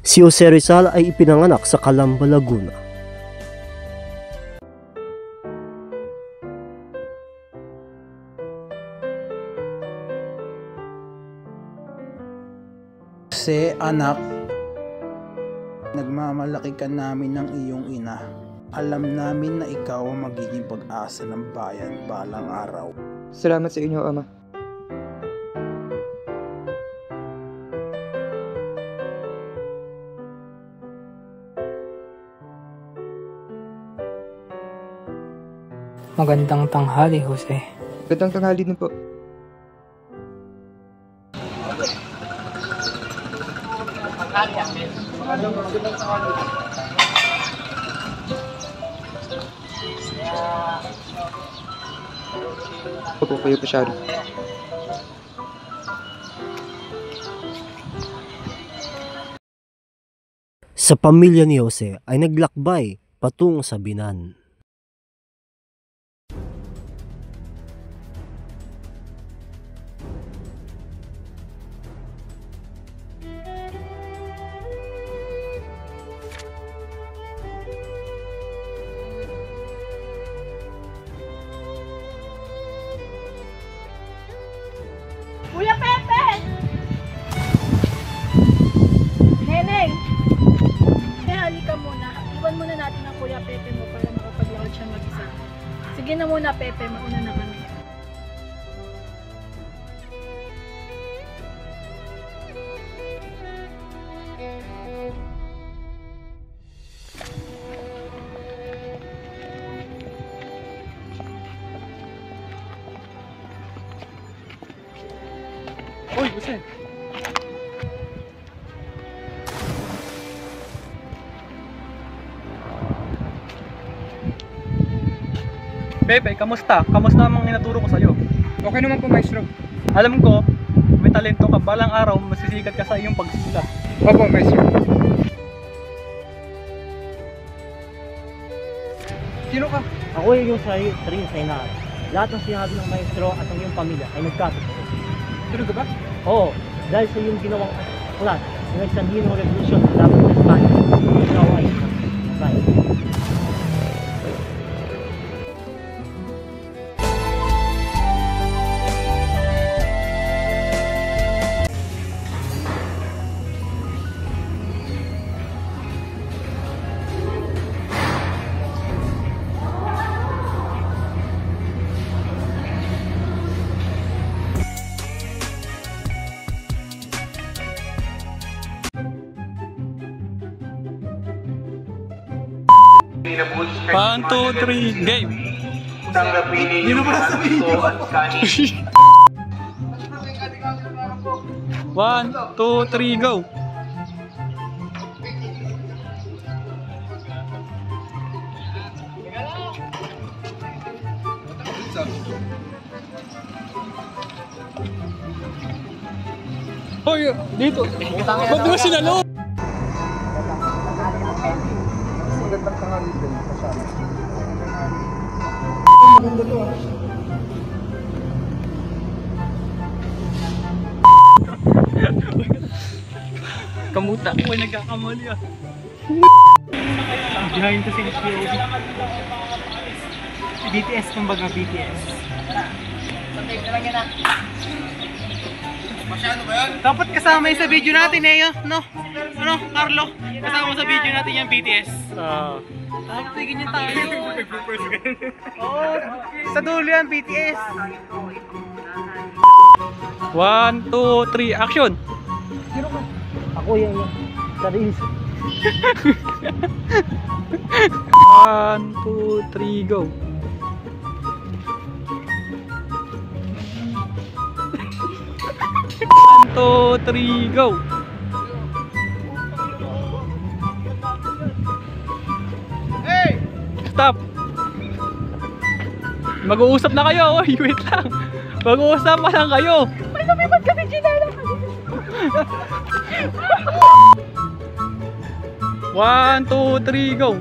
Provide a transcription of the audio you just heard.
Si Jose Rizal ay ipinanganak sa Calamba, Laguna. Jose, anak, nagmamalaki ka namin ng iyong ina. Alam namin na ikaw ang magiging pag-asa ng bayan balang araw. Salamat sa inyo, Ama. Magandang tanghali, Jose. Magandang tanghali din po. Opo, kayo po siya. Sa pamilya ni Jose ay naglakbay patungo sa Binan. Kuya Pepe! Neneng! Halika muna. Iwan muna natin ang Kuya Pepe mo para makapaglakad siya mag-isa. Sige na muna, Pepe. Mauna na kami. Uy, Jose! Pepe, kamusta? Kamusta ang mga inaturo ko sa'yo? Okay naman po, Maestro. Alam ko, may talento ka. Balang araw, masisikat ka sa iyong pagsusulat. Opo, Maestro. Sino ka? Ako yung sarili sa inaaral. Lahat ng sinabi ng maestro at ng iyong pamilya ay nagkatotoo. Sino ka ba? Oo, dahil sa iyong ginawang aklat na nagsanhi ng revolusyon laban sa Espanya, ikaw ay right. One, two, three, game! Tanggapin niyo ang gusto at kanin. 1, 2, 3, go! Hoy, dito! Ba't mo sinalo? Magandang tanghali din sa sana. Maganda to ah. Kamuta ko ay nagkakamali ah. Behind the scenes POV. BTS kumbaga BTS. Dapat kasama yun sa video natin eh, no? Ano, Carlo? Kasama sa video natin yung BTS. Dapat tigin yung tayo. Oo, sa dulo yan, BTS. 1, 2, 3, action! Ako yan. Sarili. 1, 2, 3, go! One, two, three, go! Hey! Stop! Mag-uusap na kayo! Oy, wait lang! Mag-uusap pa lang kayo! May lumipad kami, Ginala! 1, 2, 3, go!